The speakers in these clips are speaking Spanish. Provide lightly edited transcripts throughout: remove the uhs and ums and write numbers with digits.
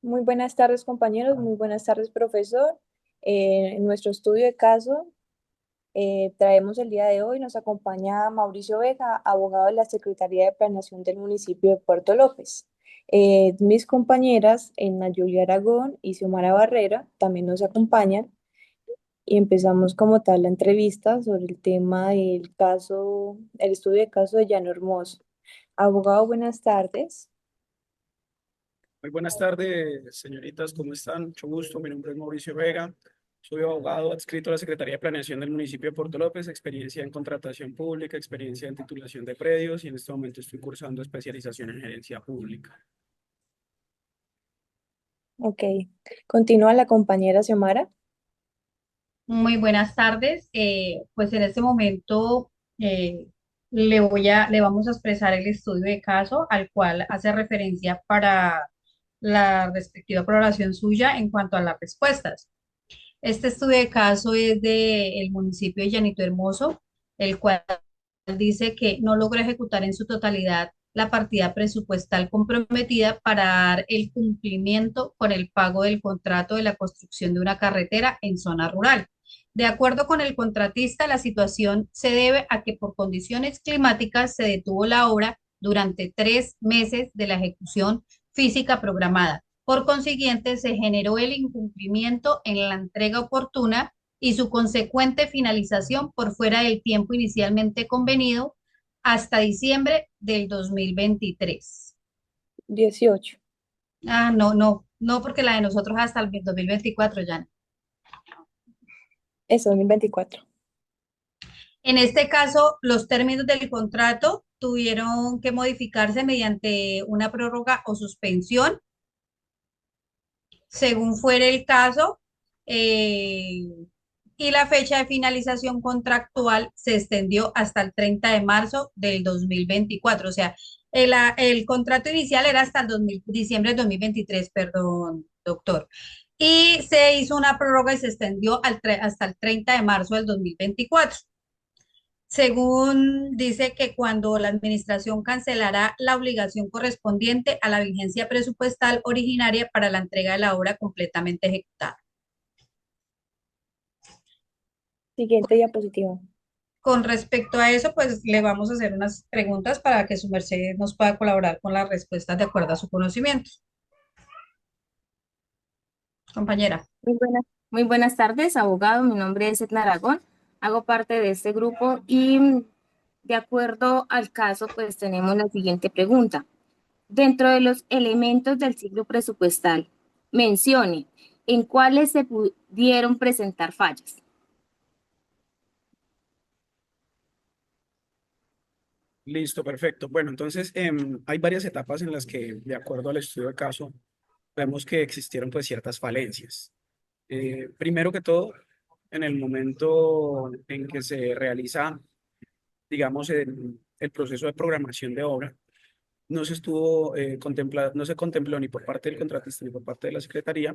Muy buenas tardes, compañeros. Muy buenas tardes, profesor. En nuestro estudio de caso, traemos el día de hoy, nos acompaña Mauricio Vega, abogado de la Secretaría de Planeación del municipio de Puerto López. Mis compañeras, Enna Julia Aragón y Xiomara Barrera, también nos acompañan y empezamos como tal la entrevista sobre el tema del caso, el estudio de caso de Llano Hermoso. Abogado, buenas tardes. Muy buenas tardes, señoritas, ¿cómo están? Mucho gusto, mi nombre es Mauricio Vega, soy abogado adscrito a la Secretaría de Planeación del municipio de Puerto López, experiencia en contratación pública, experiencia en titulación de predios y en este momento estoy cursando especialización en gerencia pública. Ok. Continúa la compañera Xiomara. Muy buenas tardes. Pues en este momento le vamos a expresar el estudio de caso al cual hace referencia para la respectiva programación suya en cuanto a las respuestas. Este estudio de caso es del municipio de Llanito Hermoso, el cual dice que no logra ejecutar en su totalidad la partida presupuestal comprometida para dar el cumplimiento con el pago del contrato de la construcción de una carretera en zona rural. De acuerdo con el contratista, la situación se debe a que por condiciones climáticas se detuvo la obra durante 3 meses de la ejecución física programada. Por consiguiente, se generó el incumplimiento en la entrega oportuna y su consecuente finalización por fuera del tiempo inicialmente convenido hasta diciembre del 2023. 18. Ah, no, no, no, porque la de nosotros hasta el 2024 ya. Eso, 2024. En este caso, los términos del contrato tuvieron que modificarse mediante una prórroga o suspensión, según fuere el caso, eh, y la fecha de finalización contractual se extendió hasta el 30 de marzo del 2024. O sea, el contrato inicial era hasta el diciembre del 2023, perdón, doctor. Y se hizo una prórroga y se extendió hasta el 30 de marzo del 2024. Según dice que cuando la administración cancelará la obligación correspondiente a la vigencia presupuestal originaria para la entrega de la obra completamente ejecutada. Siguiente diapositiva. Con respecto a eso, pues le vamos a hacer unas preguntas para que su merced nos pueda colaborar con las respuestas de acuerdo a su conocimiento. Compañera. Muy buenas tardes, abogado. Mi nombre es Edna Aragón. Hago parte de este grupo y de acuerdo al caso, pues tenemos la siguiente pregunta. Dentro de los elementos del ciclo presupuestal, mencione en cuáles se pudieron presentar fallas. Listo, perfecto. Bueno, entonces hay varias etapas en las que, de acuerdo al estudio de caso, vemos que existieron pues ciertas falencias. Primero que todo, en el momento en que se realiza, digamos, el proceso de programación de obra, no se estuvo contemplado, no se contempló ni por parte del contratista ni por parte de la Secretaría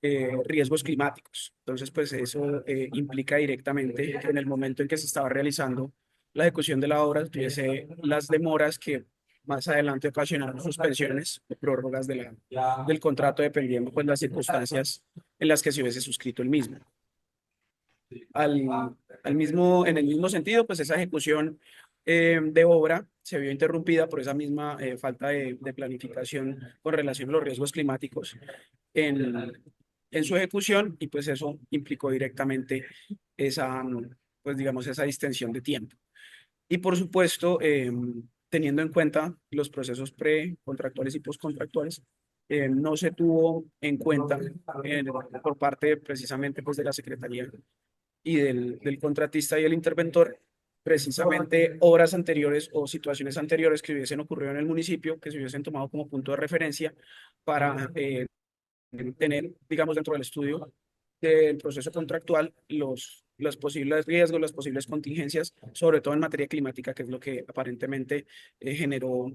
riesgos climáticos. Entonces, pues eso implica directamente que en el momento en que se estaba realizando la ejecución de la obra, tuviese las demoras que más adelante ocasionaron suspensiones o prórrogas del contrato dependiendo pues las circunstancias en las que se hubiese suscrito el mismo. En el mismo sentido, pues esa ejecución de obra se vio interrumpida por esa misma falta de planificación con relación a los riesgos climáticos en, en su ejecución y pues eso implicó directamente esa, pues digamos, esa distensión de tiempo. Y por supuesto, teniendo en cuenta los procesos precontractuales y postcontractuales, no se tuvo en cuenta por parte precisamente pues, de la Secretaría y del contratista y el interventor, precisamente obras anteriores o situaciones anteriores que hubiesen ocurrido en el municipio, que se hubiesen tomado como punto de referencia para tener, digamos, dentro del estudio del proceso contractual los posibles riesgos, las posibles contingencias, sobre todo en materia climática, que es lo que aparentemente generó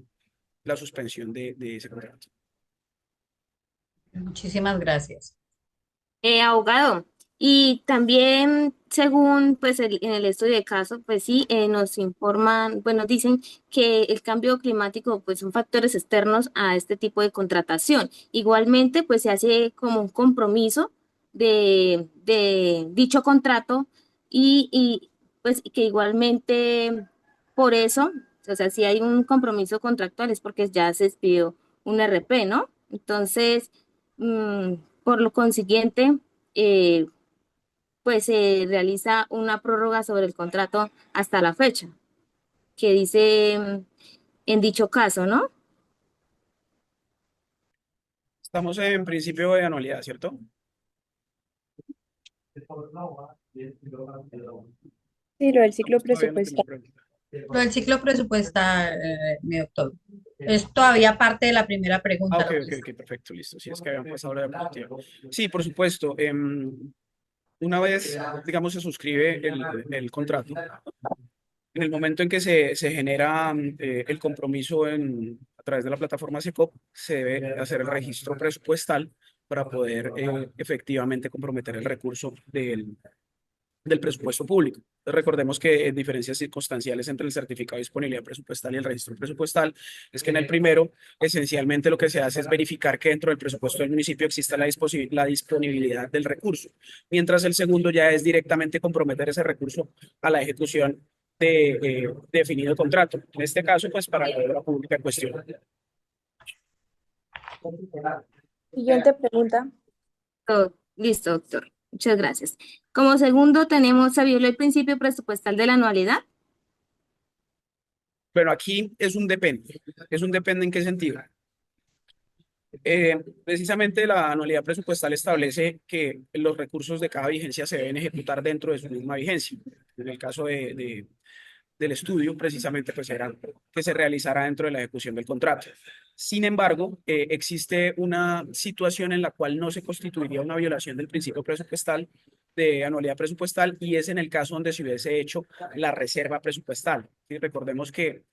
la suspensión de ese contrato. Muchísimas gracias. Abogado, Y también, según pues en el estudio de caso, pues sí, nos informan, bueno, dicen que el cambio climático pues son factores externos a este tipo de contratación. Igualmente, pues se hace como un compromiso de dicho contrato pues que igualmente por eso, o sea, si hay un compromiso contractual es porque ya se expidió un RP, ¿no? Entonces, mm, por lo consiguiente, eh, pues se realiza una prórroga sobre el contrato hasta la fecha, que dice en dicho caso, ¿no? Estamos en principio de anualidad, ¿cierto? Sí, lo del ciclo Todavía no tenemos presupuestal. pregunta. Lo del ciclo presupuestal, mi doctor, es todavía parte de la primera Ah, pregunta, ok, lo que ok, es. ok, perfecto, listo. Sí, es que habían pasado la diapositiva. Sí, por supuesto. Una vez, digamos, se suscribe el contrato, en el momento en que se genera el compromiso a través de la plataforma SECOP, se debe hacer el registro presupuestal para poder efectivamente comprometer el recurso del presupuesto público. Recordemos que diferencias circunstanciales entre el certificado de disponibilidad presupuestal y el registro presupuestal es que en el primero, esencialmente lo que se hace es verificar que dentro del presupuesto del municipio exista la disponibilidad del recurso, mientras el segundo ya es directamente comprometer ese recurso a la ejecución de definido contrato. En este caso, pues para la obra pública en cuestión. Siguiente pregunta. Todo. Listo, doctor. Muchas gracias. Como segundo tenemos, ¿se violó el principio presupuestal de la anualidad? Pero aquí es un depende. ¿Es un depende en qué sentido? Precisamente la anualidad presupuestal establece que los recursos de cada vigencia se deben ejecutar dentro de su misma vigencia. En el caso del estudio, precisamente, pues era que se realizara dentro de la ejecución del contrato. Sin embargo, existe una situación en la cual no se constituiría una violación del principio presupuestal de anualidad presupuestal y es en el caso donde se hubiese hecho la reserva presupuestal. ¿Sí? Recordemos que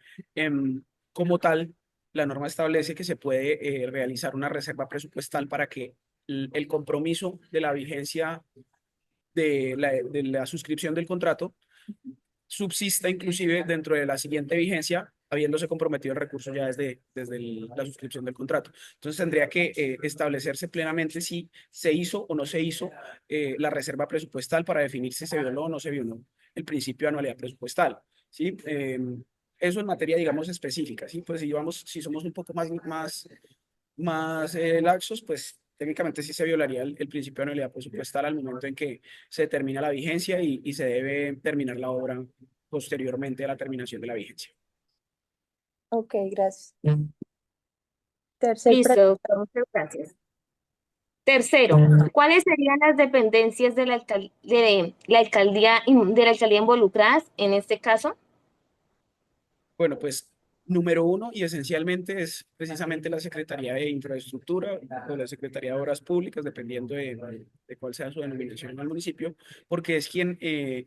como tal, la norma establece que se puede realizar una reserva presupuestal para que el compromiso de la vigencia de la suscripción del contrato subsista inclusive dentro de la siguiente vigencia, habiéndose comprometido el recurso ya desde la suscripción del contrato. Entonces tendría que establecerse plenamente si se hizo o no se hizo la reserva presupuestal para definir si se violó o no se violó el principio de anualidad presupuestal. ¿Sí? Eso en materia, digamos, específica. ¿Sí? Pues si somos un poco más laxos, pues técnicamente sí se violaría el principio de anualidad presupuestal al momento en que se termina la vigencia y se debe terminar la obra posteriormente a la terminación de la vigencia. Ok, gracias. Tercer Listo, pregunta. doctor. Muchas gracias. Tercero, ¿cuáles serían las dependencias de la alcaldía involucradas en este caso? Bueno, pues número uno y esencialmente es precisamente la Secretaría de Infraestructura o la Secretaría de Obras Públicas, dependiendo de cuál sea su denominación en el municipio, porque es quien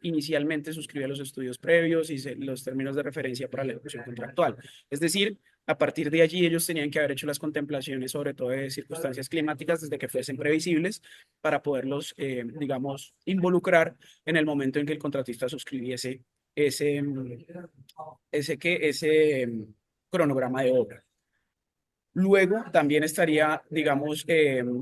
inicialmente suscribe los estudios previos y los términos de referencia para la ejecución contractual. Es decir, a partir de allí ellos tenían que haber hecho las contemplaciones, sobre todo de circunstancias climáticas, desde que fuesen previsibles, para poderlos, digamos, involucrar en el momento en que el contratista suscribiese ese, cronograma de obra. Luego también estaría, digamos,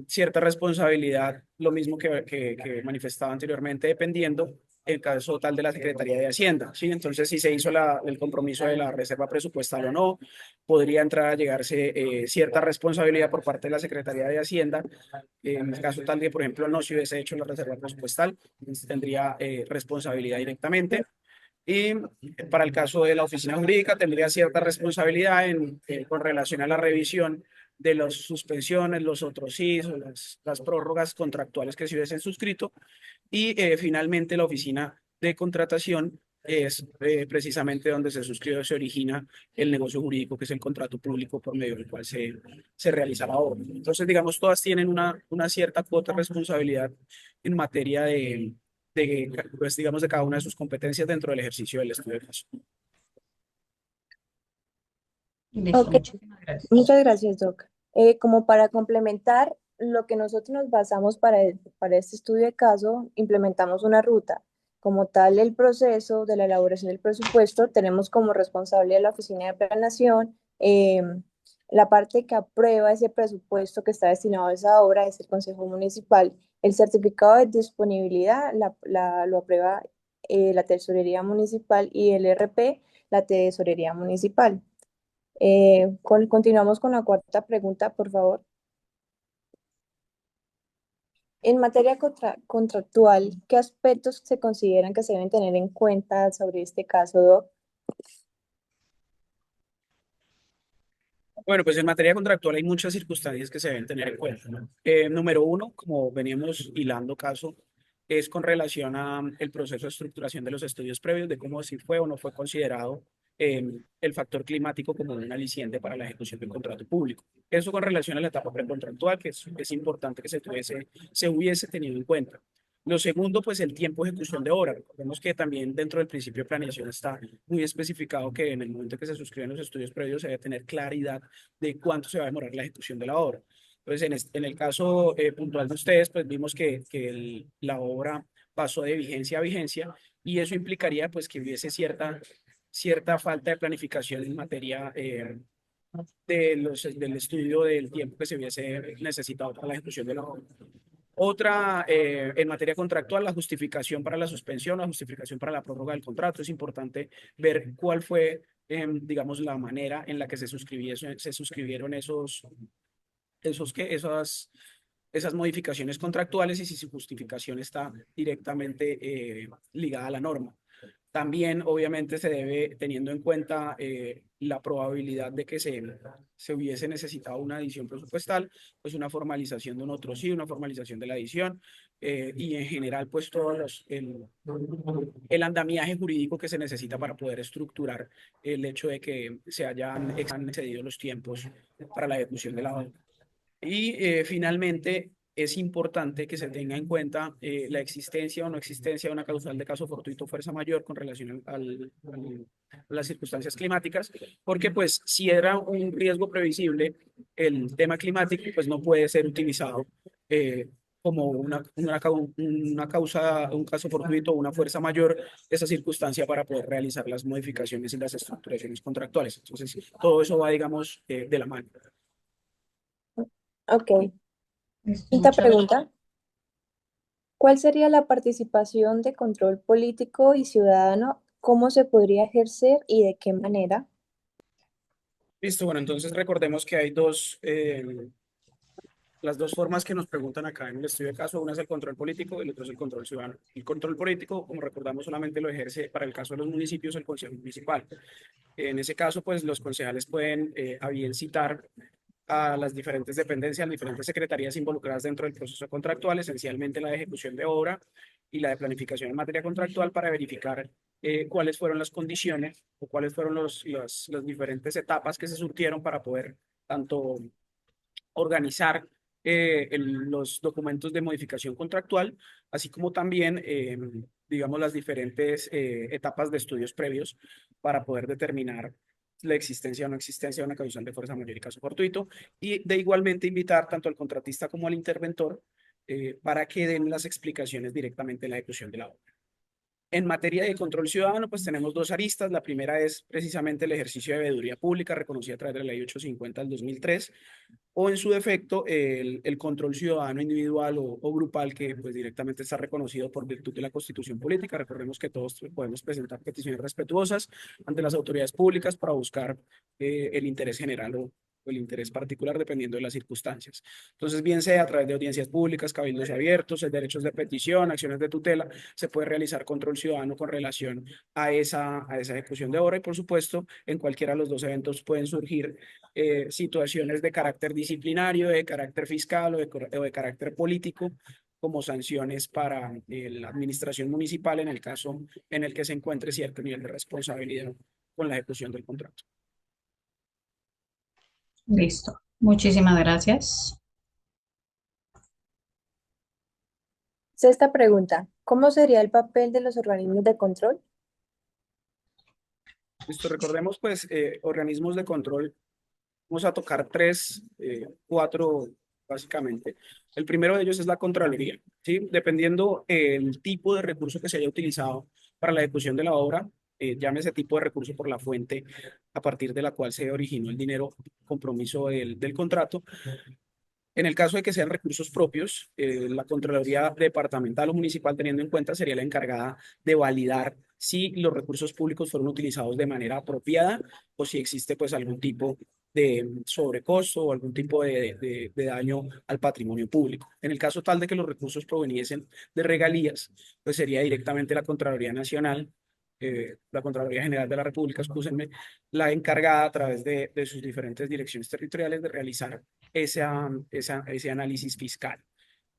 cierta responsabilidad, lo mismo que manifestaba anteriormente, dependiendo el caso tal de la Secretaría de Hacienda, ¿sí? Entonces, si se hizo el compromiso de la reserva presupuestal o no, podría entrar a llegarse cierta responsabilidad por parte de la Secretaría de Hacienda. En el caso tal de, por ejemplo, no se hubiese hecho la reserva presupuestal, tendría responsabilidad directamente. Y para el caso de la oficina jurídica tendría cierta responsabilidad con relación a la revisión de las suspensiones, los otros sí, o las prórrogas contractuales que se hubiesen suscrito. Y finalmente la oficina de contratación es precisamente donde se suscribe, se origina el negocio jurídico, que es el contrato público por medio del cual se realiza la obra. Entonces, digamos, todas tienen una cierta cuota de responsabilidad en materia pues, digamos, de cada una de sus competencias dentro del ejercicio del estudio de caso. Listo, Ok, muchísimas gracias. muchas gracias, Doc. Como para complementar, lo que nosotros nos basamos para este estudio de caso, implementamos una ruta. Como tal, el proceso de la elaboración del presupuesto tenemos como responsable a la Oficina de Planeación. La parte que aprueba ese presupuesto que está destinado a esa obra es el Consejo Municipal. El certificado de disponibilidad lo aprueba la Tesorería Municipal y el RP, la Tesorería Municipal. Continuamos con la cuarta pregunta, por favor. En materia contractual, ¿qué aspectos se consideran que se deben tener en cuenta sobre este caso, Doc? Bueno, pues en materia contractual hay muchas circunstancias que se deben tener en cuenta, ¿no? Número uno, como veníamos hilando caso, es con relación a el proceso de estructuración de los estudios previos, de cómo si fue o no fue considerado el factor climático como un aliciente para la ejecución del contrato público. Eso con relación a la etapa precontractual, que es importante que se hubiese tenido en cuenta. Lo segundo, pues el tiempo de ejecución de obra. Recordemos que también dentro del principio de planeación está muy especificado que en el momento que se suscriben los estudios previos se debe tener claridad de cuánto se va a demorar la ejecución de la obra. Entonces, en el caso puntual de ustedes, pues vimos que la obra pasó de vigencia a vigencia y eso implicaría pues que hubiese cierta falta de planificación en materia del estudio del tiempo que se hubiese necesitado para la ejecución de la obra. Otra, en materia contractual, la justificación para la suspensión, la justificación para la prórroga del contrato. Es importante ver cuál fue, digamos, la manera en la que se suscribieron esas modificaciones contractuales y si su justificación está directamente ligada a la norma. También, obviamente, se debe, teniendo en cuenta la probabilidad de que se hubiese necesitado una adición presupuestal, pues una formalización de un otro sí, una formalización de la adición y en general, pues el andamiaje jurídico que se necesita para poder estructurar el hecho de que se hayan excedido los tiempos para la ejecución de la obra. Y finalmente, es importante que se tenga en cuenta la existencia o no existencia de una causal de caso fortuito fuerza mayor con relación a las circunstancias climáticas, porque pues si era un riesgo previsible, el tema climático pues no puede ser utilizado como una causa, un caso fortuito o una fuerza mayor, esa circunstancia para poder realizar las modificaciones y las estructuraciones contractuales. Entonces, todo eso va, digamos, de la mano. Ok. Listo, Quinta muchas gracias. pregunta. ¿Cuál sería la participación de control político y ciudadano? ¿Cómo se podría ejercer y de qué manera? Listo, bueno, entonces recordemos que hay las dos formas que nos preguntan acá en el estudio de caso, una es el control político y el otro es el control ciudadano. El control político, como recordamos, solamente lo ejerce para el caso de los municipios el Consejo Municipal. En ese caso, pues los concejales pueden a bien citar a las diferentes dependencias, las diferentes secretarías involucradas dentro del proceso contractual, esencialmente la de ejecución de obra y la de planificación en materia contractual para verificar cuáles fueron las condiciones o cuáles fueron las diferentes etapas que se surtieron para poder tanto organizar los documentos de modificación contractual, así como también, digamos, las diferentes etapas de estudios previos para poder determinar la existencia o no existencia de una causal de fuerza mayor y caso fortuito, y de igualmente invitar tanto al contratista como al interventor para que den las explicaciones directamente en la ejecución de la obra. En materia de control ciudadano, pues tenemos dos aristas. La primera es precisamente el ejercicio de veeduría pública, reconocida a través de la Ley 850 del 2003, o en su defecto, el control ciudadano individual o grupal que pues directamente está reconocido por virtud de la Constitución Política. Recordemos que todos podemos presentar peticiones respetuosas ante las autoridades públicas para buscar el interés general o el interés particular dependiendo de las circunstancias. Entonces, bien sea a través de audiencias públicas, cabildos abiertos, derechos de petición, acciones de tutela, se puede realizar control ciudadano con relación a esa ejecución de obra y, por supuesto, en cualquiera de los dos eventos pueden surgir situaciones de carácter disciplinario, de carácter fiscal o de carácter político como sanciones para la administración municipal en el caso en el que se encuentre cierto nivel de responsabilidad con la ejecución del contrato. Listo. Muchísimas gracias. Sexta pregunta. ¿Cómo sería el papel de los organismos de control? Listo, recordemos pues organismos de control. Vamos a tocar cuatro básicamente. El primero de ellos es la Contraloría, ¿sí? Dependiendo el tipo de recurso que se haya utilizado para la ejecución de la obra, llámese tipo de recurso por la fuente a partir de la cual se originó el dinero, compromiso del contrato. En el caso de que sean recursos propios, la Contraloría Departamental o Municipal, teniendo en cuenta, sería la encargada de validar si los recursos públicos fueron utilizados de manera apropiada o si existe pues algún tipo de sobrecosto o algún tipo de daño al patrimonio público. En el caso tal de que los recursos proveniesen de regalías, pues sería directamente la Contraloría Nacional, la Contraloría General de la República, excúsenme, la encargada a través de sus diferentes direcciones territoriales de realizar ese análisis fiscal.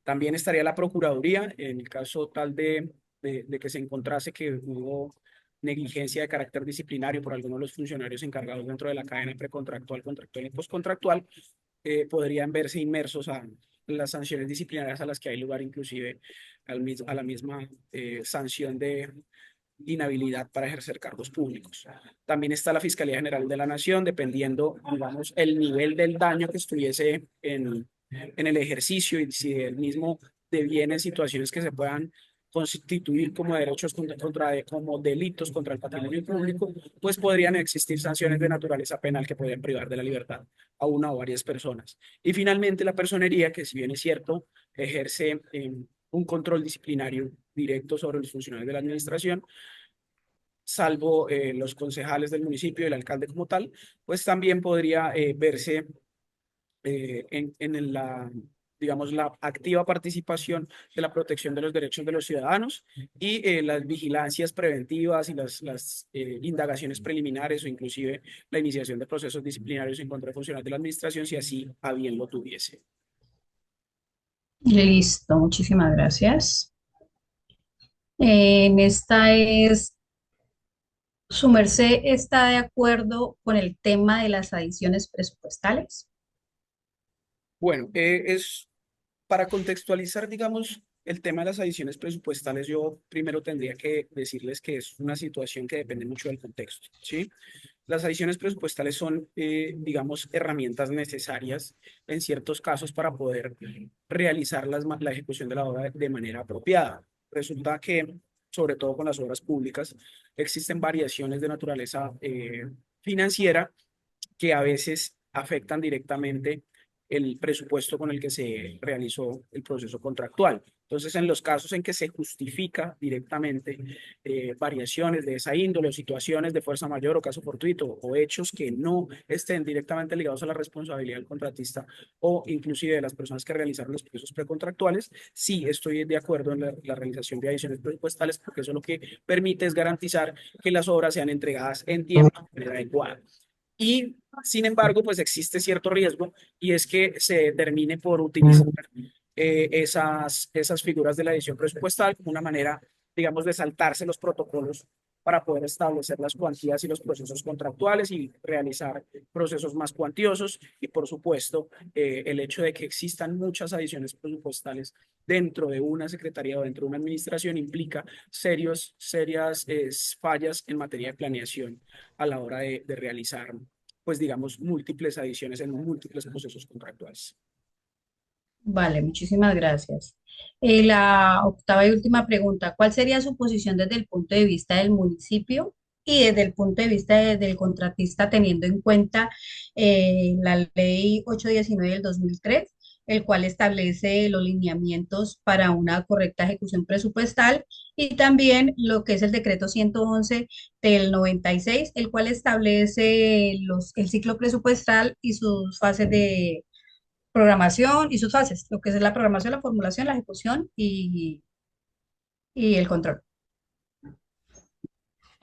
También estaría la Procuraduría en el caso tal de que se encontrase que hubo negligencia de carácter disciplinario por algunos de los funcionarios encargados dentro de la cadena precontractual, contractual y postcontractual, podrían verse inmersos a las sanciones disciplinarias a las que hay lugar, inclusive a la misma sanción de inhabilidad para ejercer cargos públicos. También está la Fiscalía General de la Nación, dependiendo, digamos, el nivel del daño que estuviese en el ejercicio y si el mismo deviene en situaciones que se puedan constituir como derechos como delitos contra el patrimonio público, pues podrían existir sanciones de naturaleza penal que podrían privar de la libertad a una o varias personas. Y finalmente la personería, que si bien es cierto, ejerce un control disciplinario directo sobre los funcionarios de la administración, salvo los concejales del municipio y el alcalde como tal, pues también podría verse en la, digamos, la activa participación de la protección de los derechos de los ciudadanos y las vigilancias preventivas y las indagaciones preliminares o inclusive la iniciación de procesos disciplinarios en contra de funcionarios de la administración si así a bien lo tuviese. Listo, muchísimas gracias. En esta es, ¿su merced está de acuerdo con el tema de las adiciones presupuestales? Bueno, es para contextualizar, digamos, el tema de las adiciones presupuestales, yo primero tendría que decirles que es una situación que depende mucho del contexto, ¿sí? Las adiciones presupuestales son, digamos, herramientas necesarias en ciertos casos para poder realizar la ejecución de la obra de manera apropiada. Resulta que, sobre todo con las obras públicas, existen variaciones de naturaleza financiera que a veces afectan directamente el presupuesto con el que se realizó el proceso contractual. Entonces, en los casos en que se justifica directamente variaciones de esa índole o situaciones de fuerza mayor o caso fortuito o hechos que no estén directamente ligados a la responsabilidad del contratista o inclusive de las personas que realizaron los procesos precontractuales, sí estoy de acuerdo en la realización de adiciones presupuestales porque eso lo que permite es garantizar que las obras sean entregadas en tiempo de manera adecuada. Y sin embargo, pues existe cierto riesgo y es que se termine por utilizar esas figuras de la edición presupuestal como una manera, digamos, de saltarse los protocolos para poder establecer las cuantías y los procesos contractuales y realizar procesos más cuantiosos. Y por supuesto, el hecho de que existan muchas adiciones presupuestales dentro de una secretaría o dentro de una administración implica serias fallas en materia de planeación a la hora de realizar, pues digamos, múltiples adiciones en múltiples procesos contractuales. Vale, muchísimas gracias. La octava y última pregunta, ¿cuál sería su posición desde el punto de vista del municipio y desde el punto de vista del contratista, teniendo en cuenta la ley 819 del 2003, el cual establece los lineamientos para una correcta ejecución presupuestal, y también lo que es el decreto 111 del 96, el cual establece el ciclo presupuestal y sus fases de programación y sus fases, lo que es la programación, la formulación, la ejecución y el control?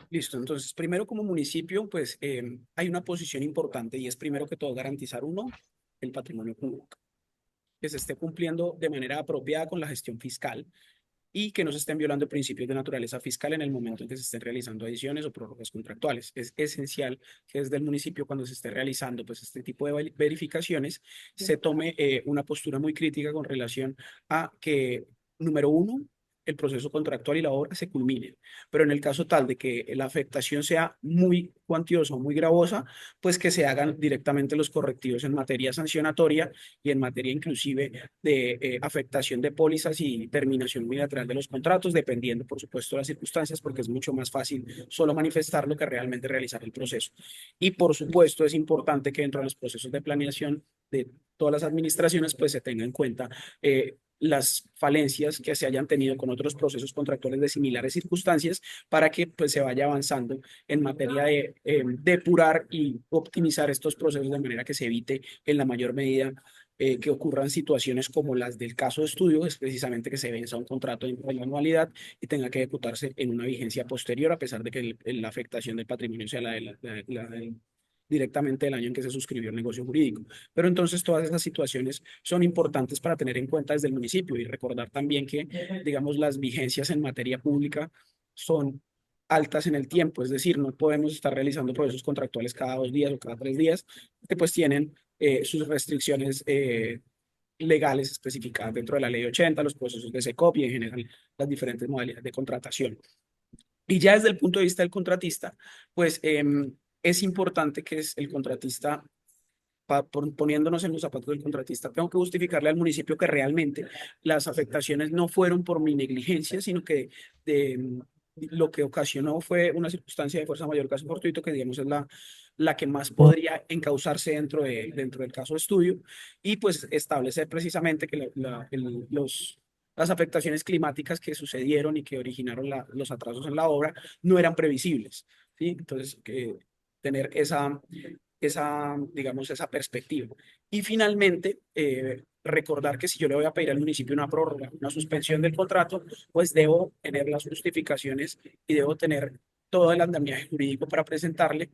Listo, entonces primero como municipio, pues hay una posición importante y es primero que todo garantizar uno, el patrimonio público, que se esté cumpliendo de manera apropiada con la gestión fiscal y que no se estén violando principios de naturaleza fiscal en el momento en que se estén realizando adiciones o prórrogas contractuales. Es esencial que desde el municipio, cuando se esté realizando pues, este tipo de verificaciones, se tome una postura muy crítica con relación a que, número uno, el proceso contractual y la obra se culminen. Pero en el caso tal de que la afectación sea muy cuantiosa o muy gravosa, pues que se hagan directamente los correctivos en materia sancionatoria y en materia inclusive de afectación de pólizas y terminación unilateral de los contratos, dependiendo, por supuesto, de las circunstancias, porque es mucho más fácil solo manifestarlo que realmente realizar el proceso. Y, por supuesto, es importante que dentro de los procesos de planeación de todas las administraciones, pues se tenga en cuenta las falencias que se hayan tenido con otros procesos contractuales de similares circunstancias para que pues, se vaya avanzando en materia de depurar y optimizar estos procesos de manera que se evite en la mayor medida que ocurran situaciones como las del caso de estudio, es precisamente que se venza un contrato de la anualidad y tenga que ejecutarse en una vigencia posterior, a pesar de que la afectación del patrimonio sea directamente el año en que se suscribió el negocio jurídico. Pero entonces todas esas situaciones son importantes para tener en cuenta desde el municipio y recordar también que, digamos, las vigencias en materia pública son altas en el tiempo, es decir, no podemos estar realizando procesos contractuales cada 2 días o cada 3 días, que pues tienen sus restricciones legales especificadas dentro de la ley 80, los procesos de SECOP y en general las diferentes modalidades de contratación. Y ya desde el punto de vista del contratista, pues es importante que el contratista, poniéndonos en los zapatos del contratista, tengo que justificarle al municipio que realmente las afectaciones no fueron por mi negligencia, sino que lo que ocasionó fue una circunstancia de fuerza mayor caso fortuito, que digamos es la que más podría encauzarse dentro del caso de estudio, y pues establecer precisamente que las afectaciones climáticas que sucedieron y que originaron los atrasos en la obra no eran previsibles, ¿sí? Entonces, tener digamos, esa perspectiva. Y finalmente, recordar que si yo le voy a pedir al municipio una prórroga, una suspensión del contrato, pues debo tener las justificaciones y debo tener todo el andamiaje jurídico para presentarle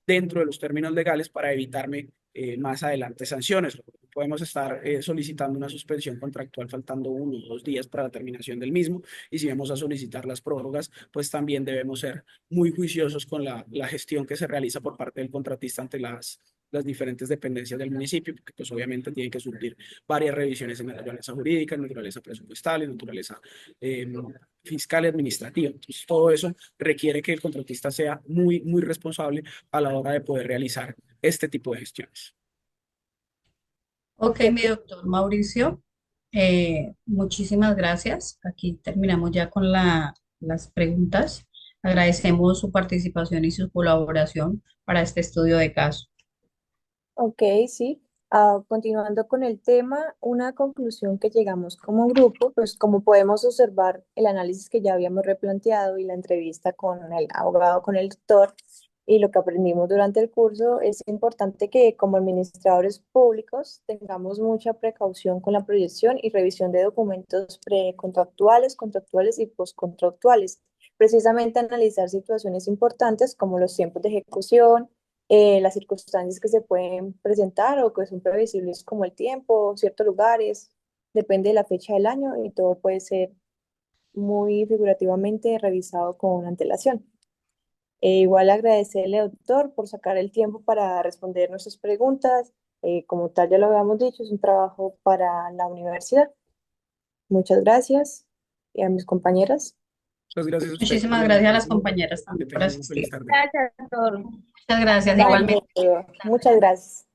dentro de los términos legales para evitarme más adelante sanciones. Podemos estar solicitando una suspensión contractual faltando 1 o 2 días para la terminación del mismo, y si vamos a solicitar las prórrogas, pues también debemos ser muy juiciosos con la gestión que se realiza por parte del contratista ante las diferentes dependencias del municipio, porque pues obviamente tienen que surtir varias revisiones en naturaleza jurídica, en naturaleza presupuestal, en naturaleza fiscal y administrativa. Entonces, todo eso requiere que el contratista sea muy, muy responsable a la hora de poder realizar este tipo de gestiones. Ok, Ok, mi doctor Mauricio, muchísimas gracias. Aquí terminamos ya con las preguntas. Agradecemos su participación y su colaboración para este estudio de caso. ok, sí. Continuando con el tema, una conclusión que llegamos como grupo, pues como podemos observar el análisis que ya habíamos replanteado y la entrevista con el abogado, con el doctor, y lo que aprendimos durante el curso, es importante que como administradores públicos tengamos mucha precaución con la proyección y revisión de documentos precontractuales, contractuales y postcontractuales. Precisamente analizar situaciones importantes como los tiempos de ejecución, las circunstancias que se pueden presentar o que son previsibles como el tiempo, ciertos lugares, depende de la fecha del año y todo puede ser muy figurativamente revisado con antelación. Igual agradecerle, doctor, por sacar el tiempo para responder nuestras preguntas. Como tal, ya lo habíamos dicho, es un trabajo para la universidad. Muchas gracias y a mis compañeras. Muchas gracias a usted por Muchísimas la gracias a las invitación. compañeras Que también por tengan una feliz asistir. tarde. Gracias, doctor. Muchas gracias, Vale, igualmente. muchas gracias.